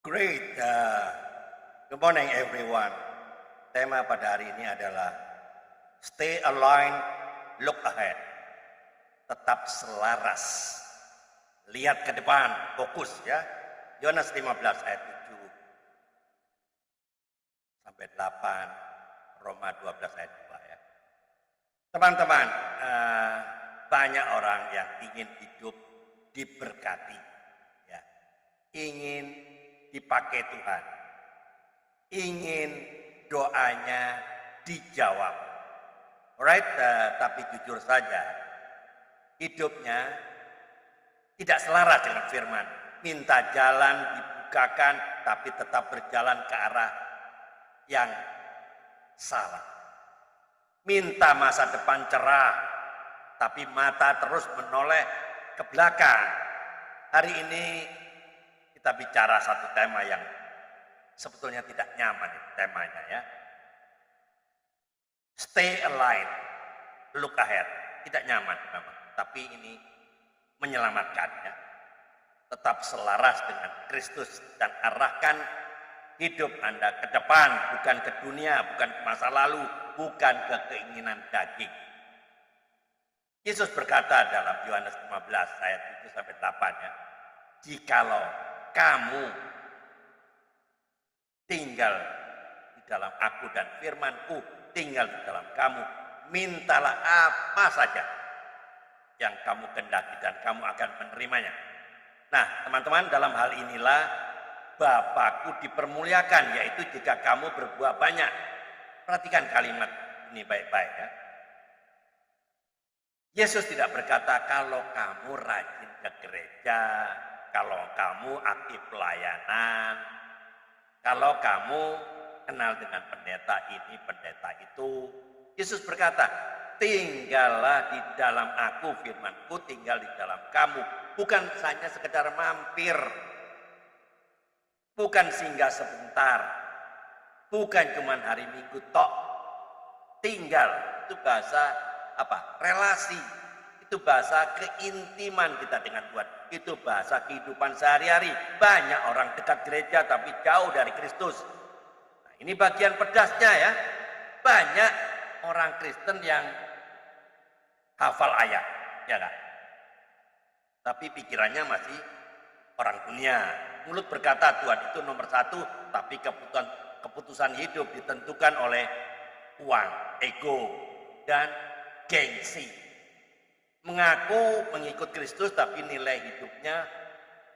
Great. Good morning everyone. Tema pada hari ini adalah Stay aligned, look ahead. Tetap selaras. Lihat ke depan, fokus ya. Yohanes 15 ayat 7 sampai 8, Roma 12 ayat 2 ya. Teman-teman, banyak orang yang ingin hidup diberkati ya. Ingin dipakai Tuhan, ingin doanya dijawab. Alright, tapi jujur saja, hidupnya tidak selaras dengan firman. Minta jalan dibukakan, tapi tetap berjalan ke arah yang salah. Minta masa depan cerah, tapi mata terus menoleh ke belakang. Hari ini kita bicara satu tema yang sebetulnya tidak nyaman temanya ya. Stay aligned, look ahead. Tidak nyaman memang, tapi ini menyelamatkan ya. Tetap selaras dengan Kristus dan arahkan hidup Anda ke depan, bukan ke dunia, bukan ke masa lalu, bukan ke keinginan daging. Yesus berkata dalam Yohanes 15 ayat 7 sampai 8 ya. Jikalau kamu tinggal di dalam aku dan firmanku tinggal di dalam kamu, mintalah apa saja yang kamu kehendaki dan kamu akan menerimanya. Nah teman-teman, dalam hal inilah Bapakku dipermuliakan, yaitu jika kamu berbuah banyak. Perhatikan kalimat ini baik-baik ya. Yesus tidak berkata kalau kamu rajin ke gereja, kalau kamu aktif pelayanan, kalau kamu kenal dengan pendeta ini, pendeta itu. Yesus berkata, tinggallah di dalam aku, firmanku tinggal di dalam kamu. Bukan hanya sekedar mampir, bukan singgah sebentar, bukan cuma hari Minggu tok. Tinggal, itu bahasa apa? Relasi. Itu bahasa keintiman kita dengan Tuhan. Itu bahasa kehidupan sehari-hari. Banyak orang dekat gereja tapi jauh dari Kristus. Nah, ini bagian pedasnya ya. Banyak orang Kristen yang hafal ayat, ya kan? Tapi pikirannya masih orang dunia. Mulut berkata Tuhan itu nomor satu, tapi keputusan hidup ditentukan oleh uang, ego, dan gengsi. Mengaku mengikut Kristus tapi nilai hidupnya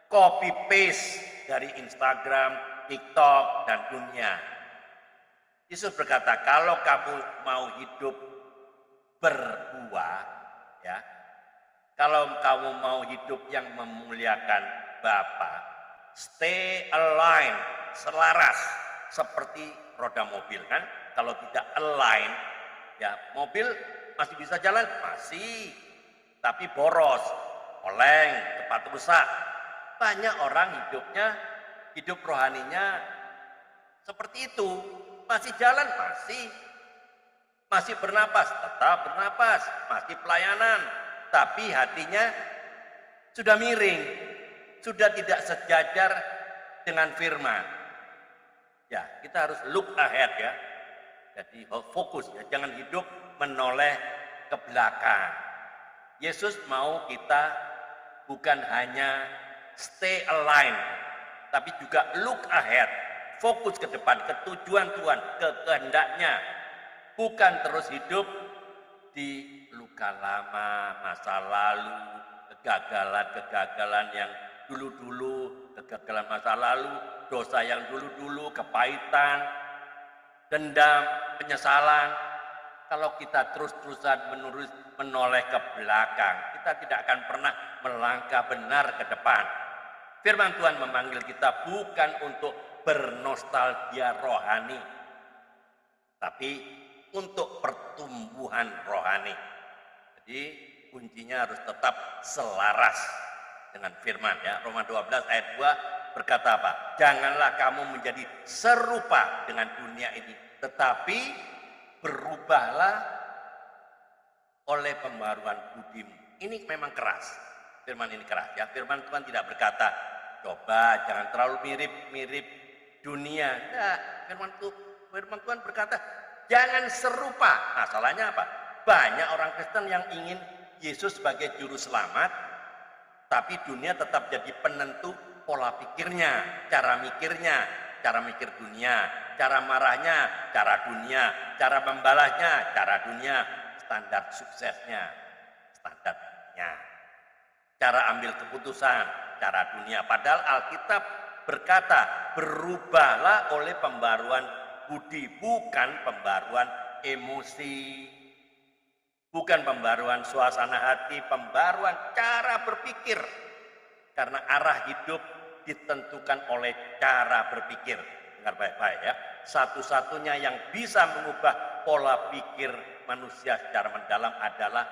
copy paste dari Instagram, TikTok, dan dunia. Yesus berkata, kalau kamu mau hidup berbuah, ya, kalau kamu mau hidup yang memuliakan Bapa, stay aligned, selaras, seperti roda mobil kan. Kalau tidak align, ya mobil masih bisa jalan, masih. Tapi boros, oleng, cepat rusak. Banyak orang hidupnya, hidup rohaninya seperti itu. Masih jalan, masih bernapas, tetap bernapas, masih pelayanan. Tapi hatinya sudah miring, sudah tidak sejajar dengan firman. Ya, kita harus look ahead ya. Jadi fokus ya, jangan hidup menoleh ke belakang. Yesus mau kita bukan hanya stay aligned, tapi juga look ahead, fokus ke depan, ke tujuan Tuhan, ke kehendaknya. Bukan terus hidup di luka lama, masa lalu, kegagalan yang dulu-dulu, kegagalan masa lalu, dosa yang dulu-dulu, kepahitan, dendam, penyesalan. Kalau kita terus-terusan menoleh ke belakang, kita tidak akan pernah melangkah benar ke depan. Firman Tuhan memanggil kita bukan untuk bernostalgia rohani, tapi untuk pertumbuhan rohani. Jadi kuncinya harus tetap selaras dengan firman ya. Roma 12 ayat 2 berkata apa? Janganlah kamu menjadi serupa dengan dunia ini, tetapi berubahlah oleh pembaruan budimu. Ini memang keras. Firman ini keras ya. Firman Tuhan tidak berkata coba jangan terlalu mirip-mirip dunia. Nah, firman Tuhan berkata, jangan serupa. Masalahnya apa? Banyak orang Kristen yang ingin Yesus sebagai juru selamat, tapi dunia tetap jadi penentu pola pikirnya, cara mikir dunia, cara marahnya, cara dunia, cara membalasnya, cara dunia, standar suksesnya, standarnya, cara ambil keputusan, cara dunia. Padahal Alkitab berkata, berubahlah oleh pembaruan budi, bukan pembaruan emosi, bukan pembaruan suasana hati, pembaruan cara berpikir. Karena arah hidup ditentukan oleh cara berpikir. Dengar baik-baik ya. Satu-satunya yang bisa mengubah pola pikir manusia secara mendalam adalah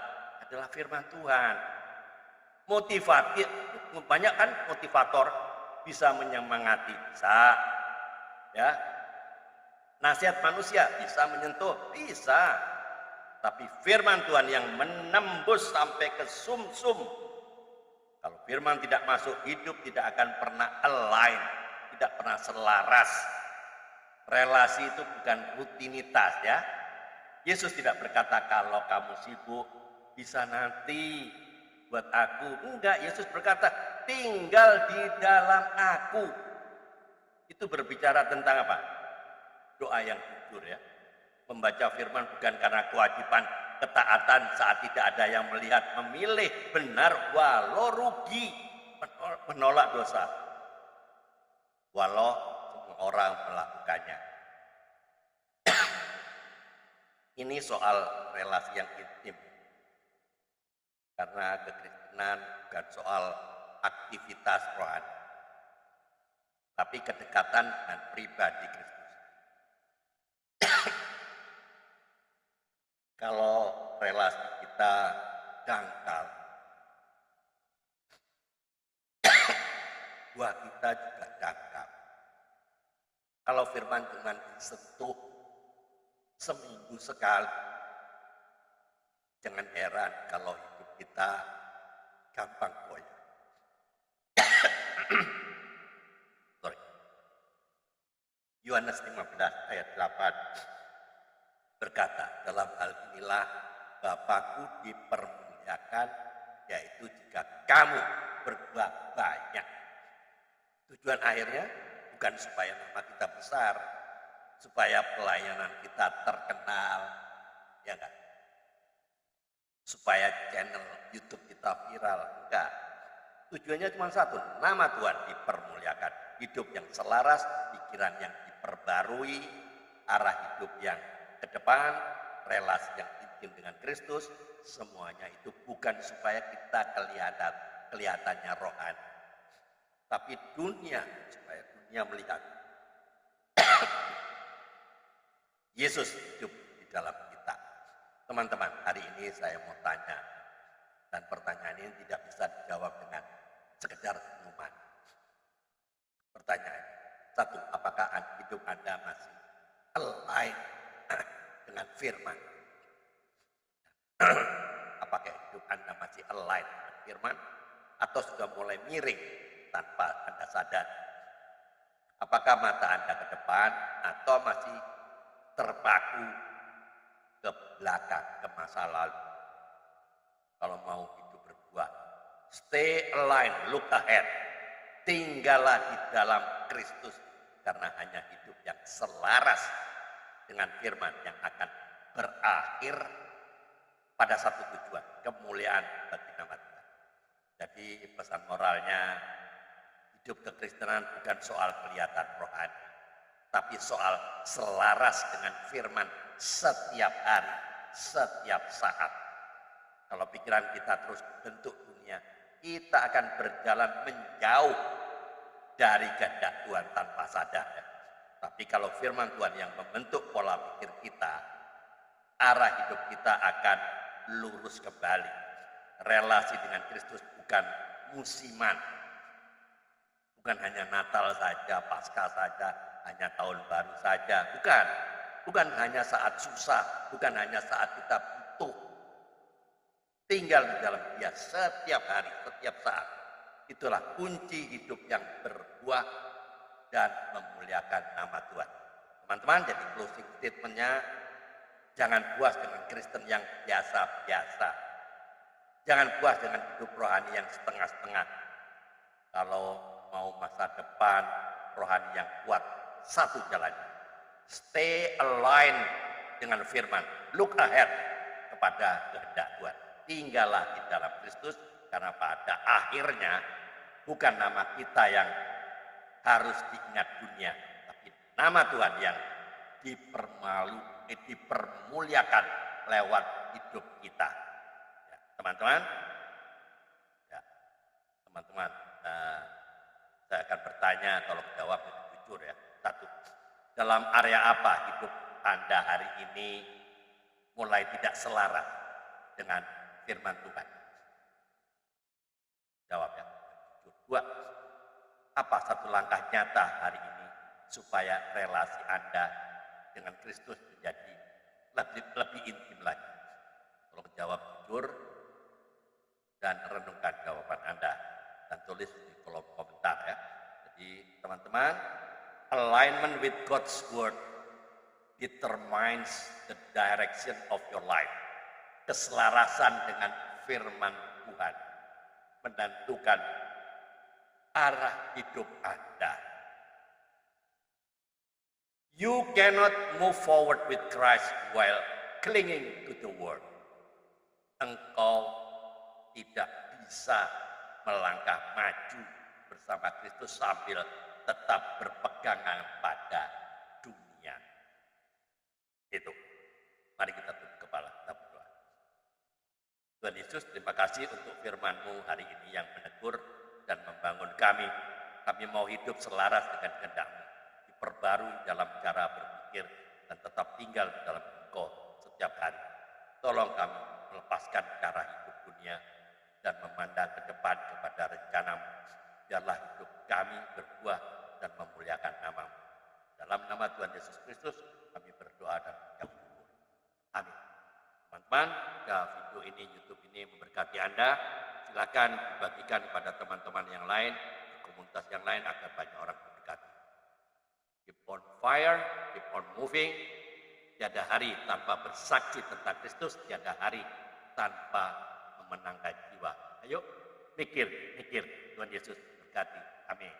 firman Tuhan. Motivatif, banyak kan motivator bisa menyemangati, bisa. Ya. Nasihat manusia bisa menyentuh, bisa. Tapi firman Tuhan yang menembus sampai ke sum-sum. Kalau firman tidak masuk, hidup tidak akan pernah align, tidak pernah selaras. Relasi itu bukan rutinitas ya. Yesus tidak berkata kalau kamu sibuk bisa nanti buat aku. Enggak, Yesus berkata tinggal di dalam aku. Itu berbicara tentang apa? Doa yang jujur ya. Membaca firman bukan karena kewajiban ketaatan saat tidak ada yang melihat, memilih benar walau rugi, menolak dosa walau semua orang melakukannya. Ini soal relasi yang intim, karena kekristenan bukan soal aktivitas rohani, tapi kedekatan dan pribadi Kristus. Kalau relasi kita dangkal, buah kita juga dangkal. Kalau firman cuma disentuh seminggu sekali, jangan heran kalau hidup kita gampang goyah. Sorry. Yohanes 15 ayat 8 berkata, dalam hal inilah Bapakku dipermuliakan, yaitu jika kamu berbuat banyak. Tujuan akhirnya bukan supaya nama kita besar, supaya pelayanan kita terkenal, ya kan? Supaya channel YouTube kita viral, enggak. Tujuannya cuma satu, nama Tuhan dipermuliakan, hidup yang selaras, pikiran yang diperbarui, arah hidup yang ke depan, relasi yang intim dengan Kristus, semuanya itu bukan supaya kita kelihatannya rohani, tapi supaya dunia melihat Yesus hidup di dalam kita. Teman-teman, hari ini saya mau tanya, dan pertanyaan ini tidak bisa dijawab dengan sekedar senyuman. Pertanyaan satu, apakah hidup Anda masih align dengan firman? Apakah hidup Anda masih align dengan firman atau sudah mulai miring tanpa Anda sadar? Apakah mata Anda ke depan atau masih terpaku ke belakang, ke masa lalu? Kalau mau hidup berbuah, stay aligned, look ahead. Tinggallah di dalam Kristus, karena hanya hidup yang selaras dengan firman yang akan berakhir pada satu tujuan, kemuliaan bagi nama Tuhan. Jadi pesan moralnya, hidup kekristenan bukan soal kelihatan rohani, tapi soal selaras dengan firman setiap hari, setiap saat. Kalau pikiran kita terus bentuk dunia, kita akan berjalan menjauh dari kehendak Tuhan tanpa sadar. Tapi kalau firman Tuhan yang membentuk pola pikir kita, arah hidup kita akan lurus kembali. Relasi dengan Kristus bukan musiman, bukan hanya Natal saja, Paskah saja, hanya tahun baru saja, bukan hanya saat susah, bukan hanya saat kita butuh. Tinggal di dalam Dia setiap hari, setiap saat. Itulah kunci hidup yang berbuah dan memuliakan nama Tuhan. Teman-teman, jadi closing statement-nya, jangan puas dengan Kristen yang biasa-biasa. Jangan puas dengan hidup rohani yang setengah-setengah. Kalau mau masa depan rohani yang kuat, satu jalan. Stay aligned dengan firman. Look ahead kepada kehendak Tuhan. Tinggallah di dalam Kristus, karena pada akhirnya bukan nama kita yang harus diingat dunia, tapi nama Tuhan yang dipermuliakan lewat hidup kita. Ya, teman-teman, ya, teman-teman, saya akan bertanya, tolong jawab dengan jujur ya. Satu, dalam area apa hidup Anda hari ini mulai tidak selaras dengan firman Tuhan? Jawab ya, jujur. Dua, apa satu langkah nyata hari ini supaya relasi Anda dengan Kristus menjadi lebih intim lagi? Tolong jawab jujur dan renungkan jawaban Anda dan tulis di kolom komentar ya. Jadi teman-teman, alignment with God's word determines the direction of your life. Keselarasan dengan firman Tuhan menentukan arah hidup Anda. You cannot move forward with Christ while clinging to the word. Engkau tidak bisa melangkah maju bersama Kristus sambil tetap berpegangan pada dunia. Itu. Mari kita tunduk kepala, kita berdoa. Tuhan Yesus, terima kasih untuk firman-Mu hari ini yang menegur dan membangun kami. Kami mau hidup selaras dengan kehendak-Mu, diperbarui dalam cara berpikir dan tetap tinggal di dalam Engkau setiap hari. Tolong kami melepaskan cara hidup dunia dan memandang ke depan kepada rencana-Mu. Biarlah hidup kami berbuah dan memuliakan nama-Mu. Dalam nama Tuhan Yesus Kristus kami berdoa dan mengucap syukur. Amin. Teman-teman, jika video ini, YouTube ini memberkati Anda, silakan dibagikan kepada teman-teman yang lain, komunitas yang lain agar banyak orang berkati. Keep on fire, keep on moving. Tiada hari tanpa bersaksi tentang Kristus, tiada hari tanpa memenangkan jiwa. Ayo, mikir, Tuhan Yesus berkati. Amin.